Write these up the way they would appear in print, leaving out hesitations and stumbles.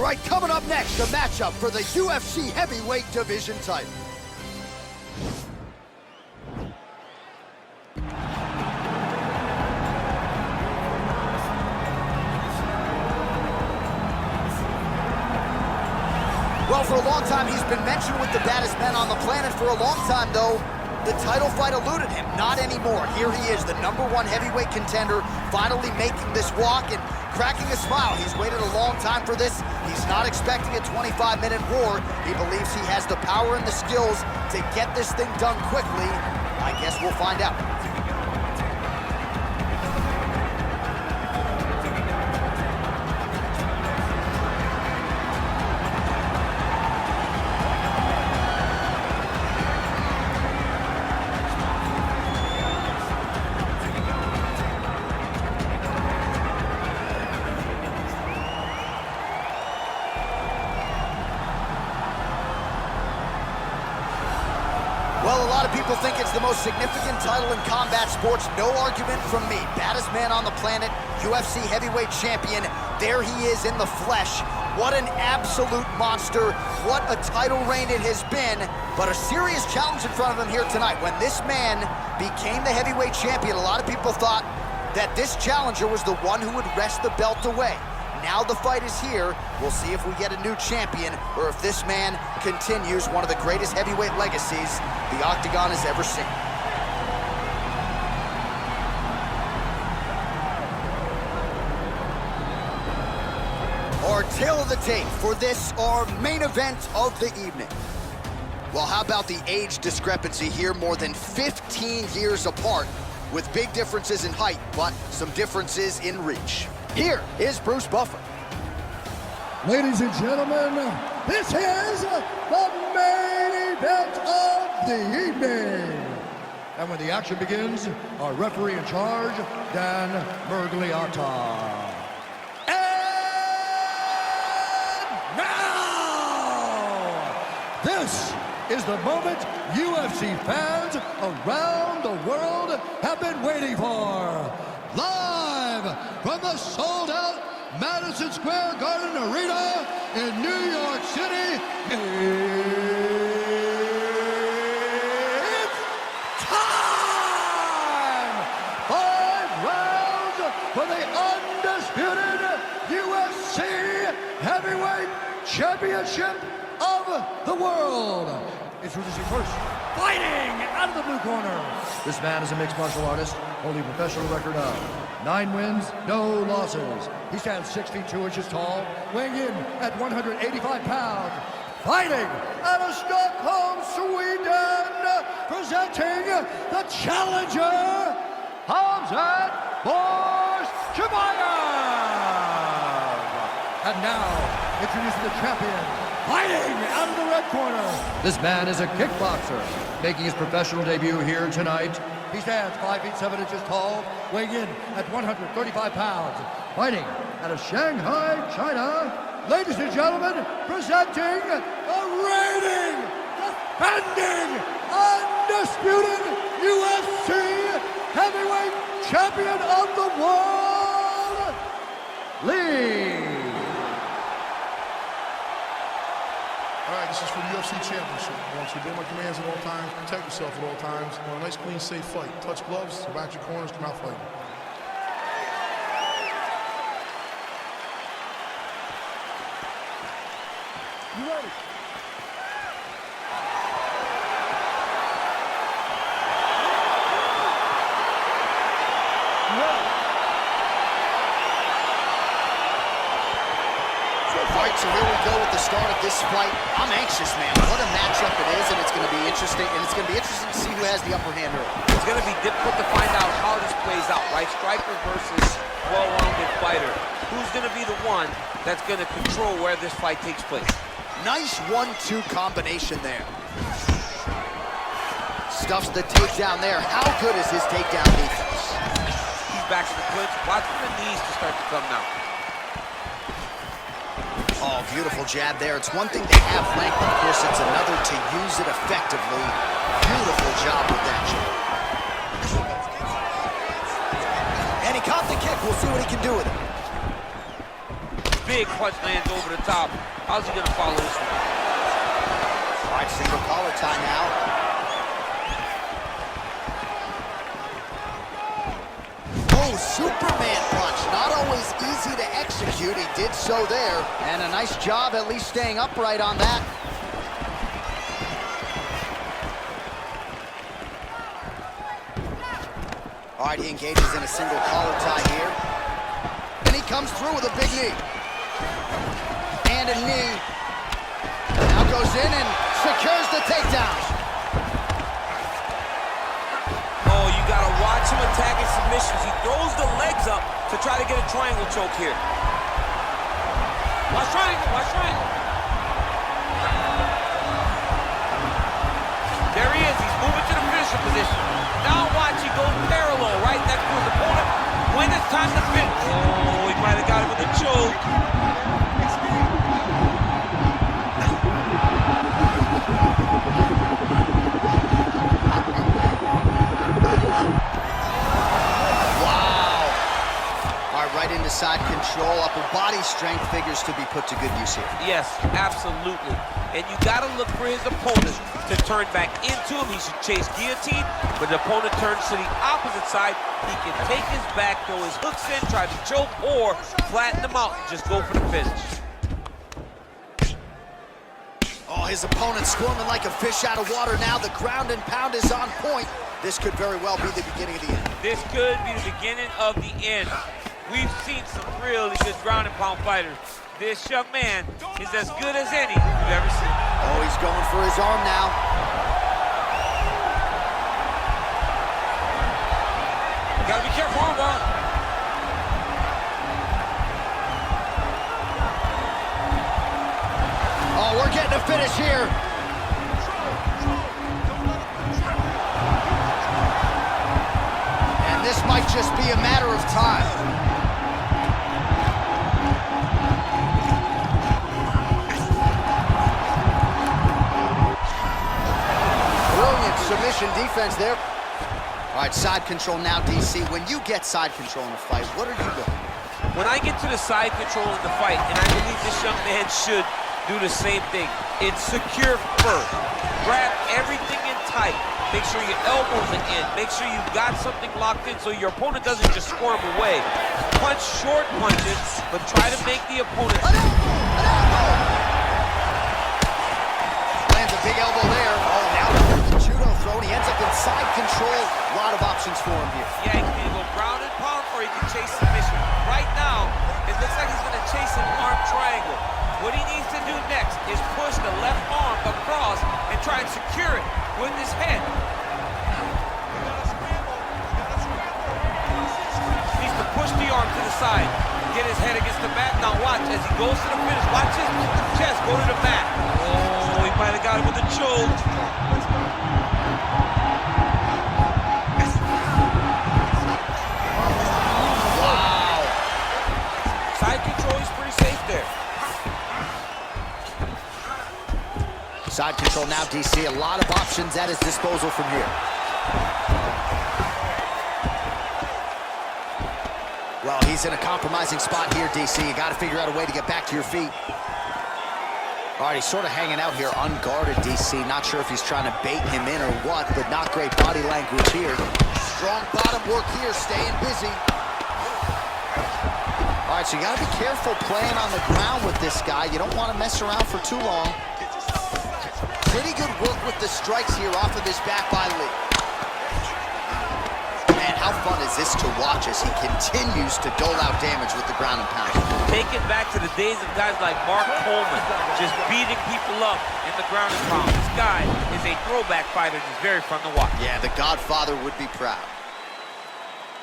All right, coming up next, the matchup for the UFC heavyweight division title. Well, for a long time, he's been mentioned with the baddest men on the planet. For a long time, though, the title fight eluded him. Not anymore. Here he is, the #1 heavyweight contender, finally making this walk and cracking a smile. He's waited a long time for this. He's not expecting a 25-minute war. He believes he has the power and the skills to get this thing done quickly. I guess we'll find out. Well, a lot of people think it's the most significant title in combat sports. No argument from me. Baddest man on the planet, UFC heavyweight champion. There he is in the flesh. What an absolute monster. What a title reign it has been. But a serious challenge in front of him here tonight. When this man became the heavyweight champion, a lot of people thought that this challenger was the one who would wrest the belt away. Now the fight is here. We'll see if we get a new champion or if this man continues one of the greatest heavyweight legacies the Octagon has ever seen. Our tail of the tape for this, our main event of the evening. Well, how about the age discrepancy here? More than 15 years apart, with big differences in height, but some differences in reach. Here is Bruce Buffer. Ladies and gentlemen, this is the main event of the evening. And when the action begins, our referee in charge, Dan Mergliata. And now, this is the moment UFC fans around the world have been waiting for. Live from the sold-out Madison Square Garden Arena in New York City, it's time! 5 rounds for the undisputed UFC Heavyweight Championship of the world. Introducing first, fighting out of the blue corner. This man is a mixed martial artist, holding a professional record of 9 wins, no losses. He stands 6 feet 2 inches tall, weighing in at 185 pounds. Fighting out of Stockholm, Sweden, presenting the challenger, Khamzat Chimaev. And now, introducing the champion, fighting out of the red corner. This man is a kickboxer, making his professional debut here tonight. He stands 5 feet 7 inches tall, weighing in at 135 pounds. Fighting out of Shanghai, China. Ladies and gentlemen, presenting the reigning, defending, undisputed UFC heavyweight champion of the world, Lee. All right, this is for the UFC Championship. I want you to obey my commands at all times, protect yourself at all times. I want a nice, clean, safe fight. Touch gloves, back your corners, come out fighting. You ready? All right, so here we go with the start of this fight. I'm anxious, man. What a matchup it is, and it's going to be interesting. And it's going to be interesting to see who has the upper hand early. It's going to be difficult to find out how this plays out, right? Striker versus well-rounded fighter. Who's going to be the one that's going to control where this fight takes place? Nice 1-2 combination there. Stuffs the takedown there. How good is his takedown defense? He's back to the clinch. Watch for the knees to start to come now. Oh, beautiful jab there. It's one thing to have length, of course, it's another to use it effectively. Beautiful job with that jab. And he caught the kick. We'll see what he can do with it. big punch lands over the top. How's he gonna follow this one? All right, single collar tie now. Oh, Superman punch. Not always easy to execute. He did so there. And a nice job at least staying upright on that. All right, he engages in a single collar tie here. And he comes through with a big knee. And a knee. Now goes in and secures the takedown. Oh, you gotta watch him attacking submissions. He throws the legs up to try to get a triangle choke here. Watch triangle, watch triangle. There he is, he's moving to the finisher position. Now watch, he goes parallel right next to his opponent. When it's time to finish. Oh, he might have got it with a choke. Right into side control. Upper body strength figures to be put to good use here. Yes, absolutely. And you got to look for his opponent to turn back into him. He should chase guillotine. When the opponent turns to the opposite side, he can take his back, throw his hooks in, try to choke, or flatten him out and just go for the finish. Oh, his opponent squirming like a fish out of water now. The ground and pound is on point. This could very well be the beginning of the end. This could be the beginning of the end. We've seen some really good ground and pound fighters. This young man is as good as any you've ever seen. Oh, he's going for his arm now. You gotta be careful, armbar. Oh, we're getting a finish here. And this might just be a matter of time. Submission defense there. All right, side control now, DC. When you get side control in a fight, what are you doing? When I get to the side control in the fight, and I believe this young man should do the same thing, it's secure first. Grab everything in tight. Make sure your elbows are in. Make sure you've got something locked in so your opponent doesn't just squirm away. Punch short punches, but try to make the opponent... Lands a big elbow there. Oh, now the judo throw. He ends up in side control. A lot of options for him here. Yeah, he can either go ground and pound or he can chase submission. Right now, it looks like he's going to chase an arm triangle. What he needs to do next is push the left arm across and try and secure it with his head. He needs to push the arm to the side, get his head against the mat. Now watch, as he goes to the finish, watch his chest go to the mat. Oh, he might have got it with a choke. Wow. Side control is pretty safe there. Side control now, DC. A lot of options at his disposal from here. Well, he's in a compromising spot here, DC. You got to figure out a way to get back to your feet. All right, he's sort of hanging out here unguarded, DC. Not sure if he's trying to bait him in or what, but not great body language here. Strong bottom work here, staying busy. All right, so you got to be careful playing on the ground with this guy. You don't want to mess around for too long. Pretty good work with the strikes here off of this back by Lee. Man, how fun is this to watch as he continues to dole out damage with the ground and pound. Take it back to the days of guys like Mark Coleman, just beating people up in the ground and pound. This guy is a throwback fighter and is very fun to watch. Yeah, the Godfather would be proud.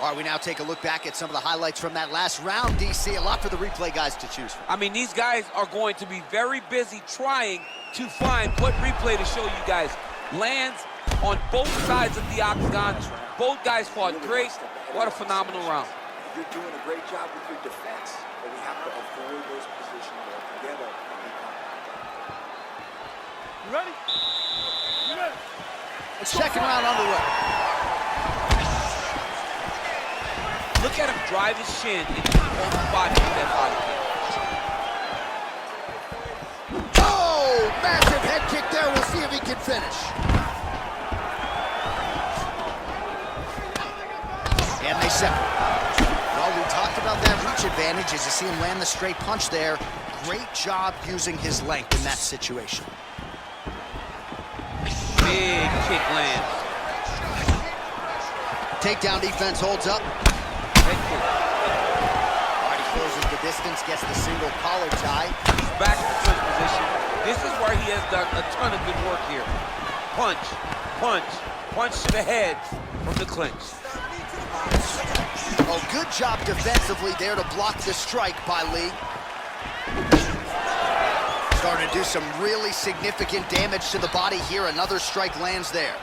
All right, we now take a look back at some of the highlights from that last round, DC. A lot for the replay guys to choose from. I mean, these guys are going to be very busy trying to find what replay to show you guys. Lands on both sides of the octagon. Both guys fought great. What a phenomenal round. You're doing a great job with your defense, but we have to avoid those positions altogether. You ready? You ready? Second round underway. Look at him drive his shin into his own body with that body kick. elegant finish. And they separate. Well, we talked about that reach advantage as you see him land the straight punch there. Great job using his length in that situation. Big kick lands. Takedown defense holds up. Already closes the distance, gets the single collar tie. He's back in the clinch position. This is where he has done a ton of good work here. Punch, punch, punch to the head from the clinch. Oh, good job defensively there to block the strike by Lee. Starting to do some really significant damage to the body here. Another strike lands there.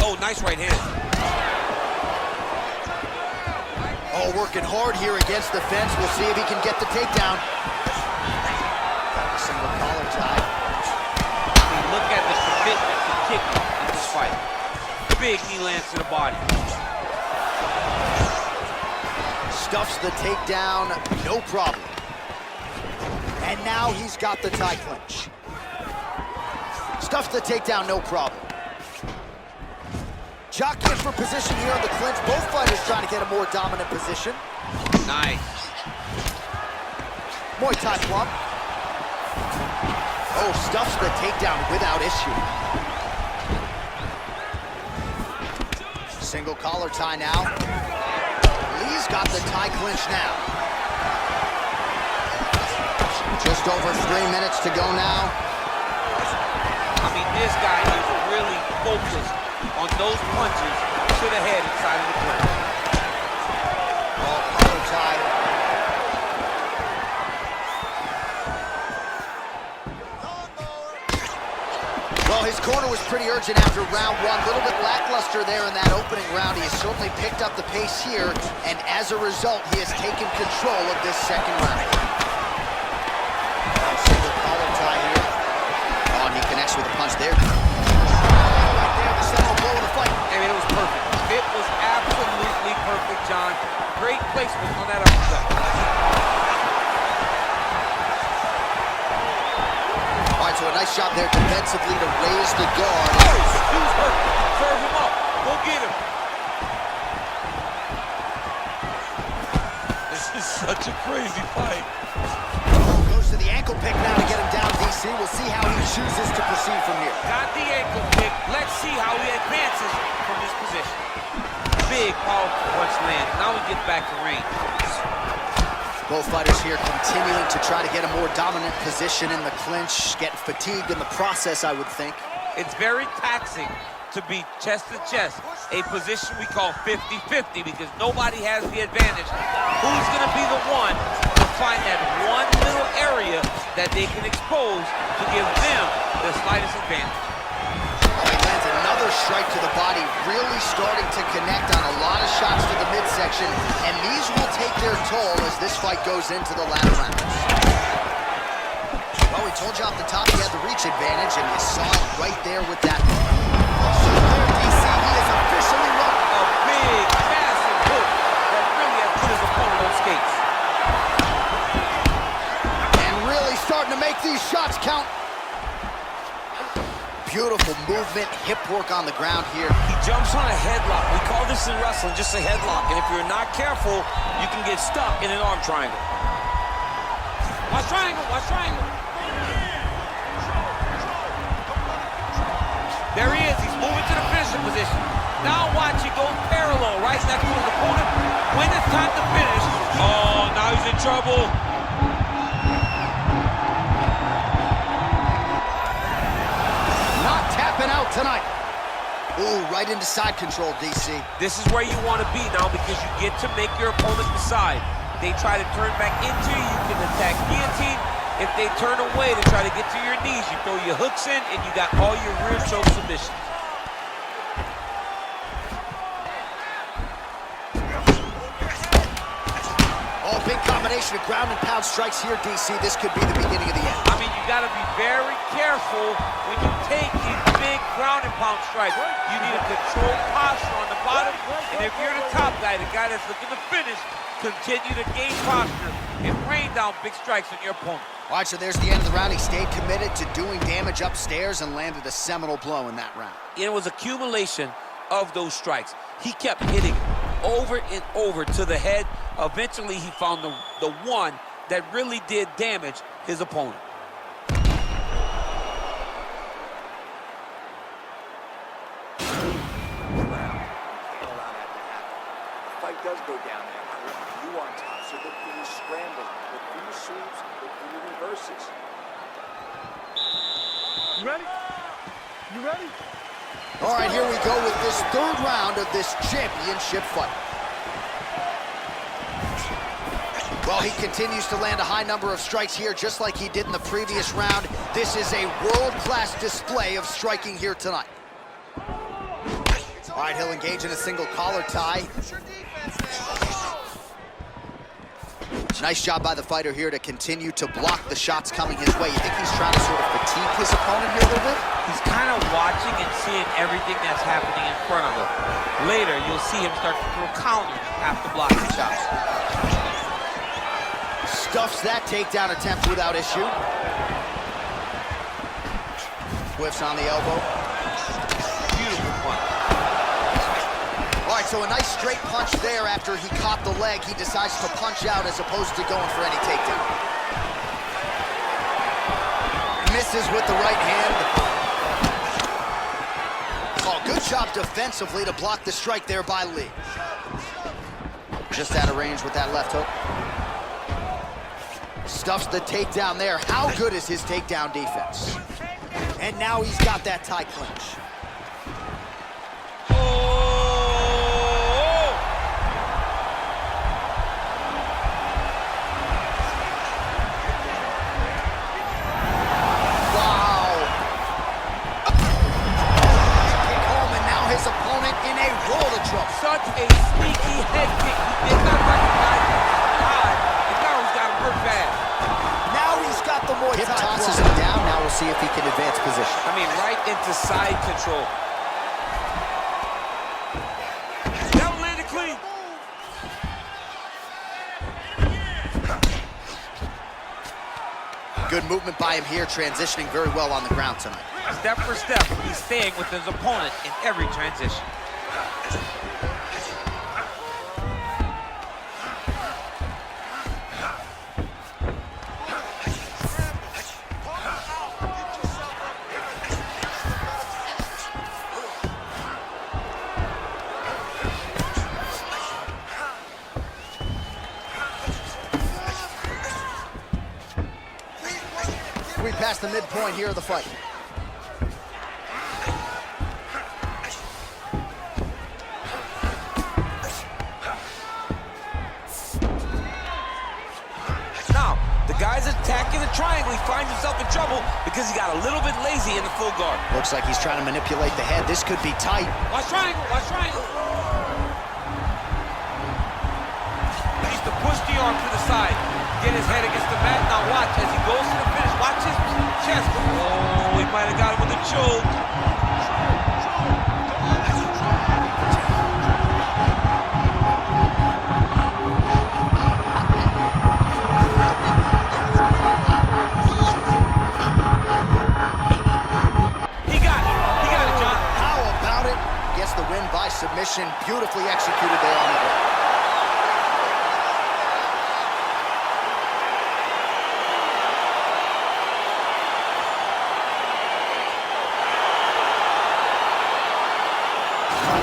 Oh, nice right hand. Oh, working hard here against the fence. We'll see if he can get the takedown. Single collar tie. I mean, look at the commitment to kicking in this fight. Big knee lands to the body. Stuffs the takedown, no problem. And now he's got the tie clinch. Stuffs the takedown, no problem. Jockeying for position here in the clinch. Both fighters trying to get a more dominant position. Nice. Muay Thai plump. Oh, stuffs the takedown without issue. Single collar tie now. Lee's got the tie clinch now. Just over 3 minutes to go now. I mean, this guy is really focused on those punches to the head inside of the clinch. Oh, collar tie. Well, his corner was pretty urgent after round one. A little bit lackluster there in that opening round. He has certainly picked up the pace here, and as a result, he has taken control of this second round. Single collar tie here. Oh, and he connects with a punch there. Right there, the central blow of the fight. I mean, it was perfect. It was absolutely perfect, John. Great placement on that uppercut. All right, so a nice job there defensively to raise the guard. Oh, he was hurt. Serve him up. Go get him. This is such a crazy fight. Goes to the ankle pick now to get him down, DC. We'll see how he chooses to proceed from here. Got the ankle pick. Let's see how he advances from this position. Big, powerful punch land. Now we get back to range. Both fighters here continuing to try to get a more dominant position in the clinch, getting fatigued in the process, I would think. It's very taxing to be chest to chest, a position we call 50-50 because nobody has the advantage. Who's going to be the one to find that one little area that they can expose to give them the slightest advantage? Oh, he lands another strike to the body, really starting to connect on a lot of shots to the midsection, and these will take their toll as this fight goes into the latter rounds. Well, we told you off the top he had the reach advantage, and you saw it right there with that. So there, DC, he is officially run. A big, massive hook that really has put his opponent on skates. And really starting to make these shots count. Beautiful movement, hip work on the ground here. He jumps on a headlock. We call this in wrestling just a headlock. And if you're not careful, you can get stuck in an arm triangle. Watch triangle, watch triangle. There he is, he's moving to the finishing position. Now watch, he goes parallel, right next to his opponent. When it's time to finish, oh, now he's in trouble. Out tonight. Ooh, right into side control, DC. This is where you want to be now because you get to make your opponent decide. They try to turn back into you, you can attack guillotine. If they turn away to try to get to your knees, you throw your hooks in and you got all your rear choke submissions. Oh, big combination. combination of ground and pound strikes here, DC. This could be the beginning of the end. I mean, you got to be very careful when you take these big ground and pound strikes. You need a controlled posture on the bottom, and if you're the top guy, the guy that's looking to finish, continue to gain posture and rain down big strikes on your opponent. All right, so there's the end of the round. He stayed committed to doing damage upstairs and landed a seminal blow in that round. It was accumulation of those strikes. He kept hitting over and over to the head. Eventually, he found the one that really did damage his opponent. Fight does go down there. I want you on top, so look for your scrambles, look for your sweeps, look for your reverses. You ready? You ready? All right, here we go with this third round of this championship fight. Well, he continues to land a high number of strikes here, just like he did in the previous round. This is a world-class display of striking here tonight. All right, he'll engage in a single collar tie. Nice job by the fighter here to continue to block the shots coming his way. You think he's trying to sort of fatigue his opponent here a little bit? He's kind of watching and seeing everything that's happening in front of him. Later, you'll see him start to throw counters after blocking shots. Stuffs that takedown attempt without issue. Whiffs on the elbow. Beautiful punch. All right, so a nice straight punch there after he caught the leg. He decides to punch out as opposed to going for any takedown. Misses with the right hand. Oh, good job defensively to block the strike there by Lee. Just out of range with that left hook. Stuffs the takedown there. How good is his takedown defense? And now he's got that tie clinch. Such a sneaky head kick. He did not recognize it. And now he's got him hurt bad. Now he's got the Muay Thai. Hip tosses him down. Now we'll see if he can advance position. I mean, right into side control. That one landed clean. Good movement by him here, transitioning very well on the ground tonight. Step for step, he's staying with his opponent in every transition. We passed the midpoint here of the fight. Now, the guy's attacking the triangle. He finds himself in trouble because he got a little bit lazy in the full guard. Looks like he's trying to manipulate the head. This could be tight. Watch triangle, watch triangle. He needs to push the arm to the side. Get his head against the mat. Now watch as he goes to the finish. Watch his chest. Oh, he might have got him with a choke. He got it, John. How about it? Gets the win by submission. Beautifully executed there on the ground.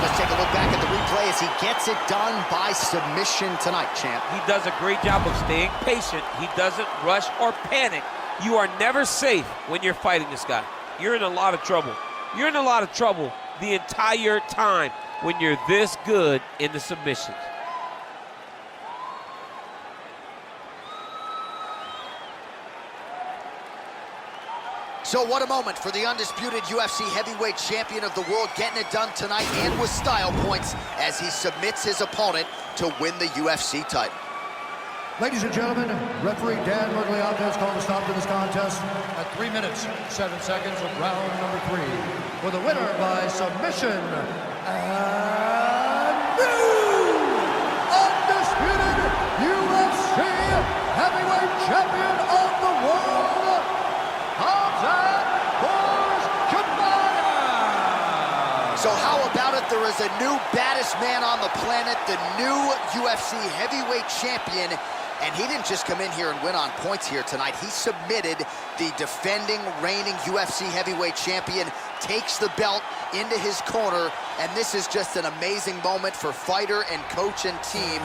Let's take a look back at the replay as he gets it done by submission tonight, champ. He does a great job of staying patient. He doesn't rush or panic. You are never safe when you're fighting this guy. You're in a lot of trouble. You're in a lot of trouble the entire time when you're this good in the submissions. So what a moment for the undisputed UFC heavyweight champion of the world, getting it done tonight and with style points as he submits his opponent to win the UFC title. Ladies and gentlemen, referee Dan Murgliata has called a stop to this contest at 3 minutes, 7 seconds of round number 3. For the winner by submission, and new undisputed UFC heavyweight champion of the world, Khamzat Chimaev. So how about it? There is a new baddest man on the planet, the new UFC heavyweight champion. And he didn't just come in here and win on points here tonight. He submitted the defending, reigning UFC heavyweight champion, takes the belt into his corner, and this is just an amazing moment for fighter and coach and team.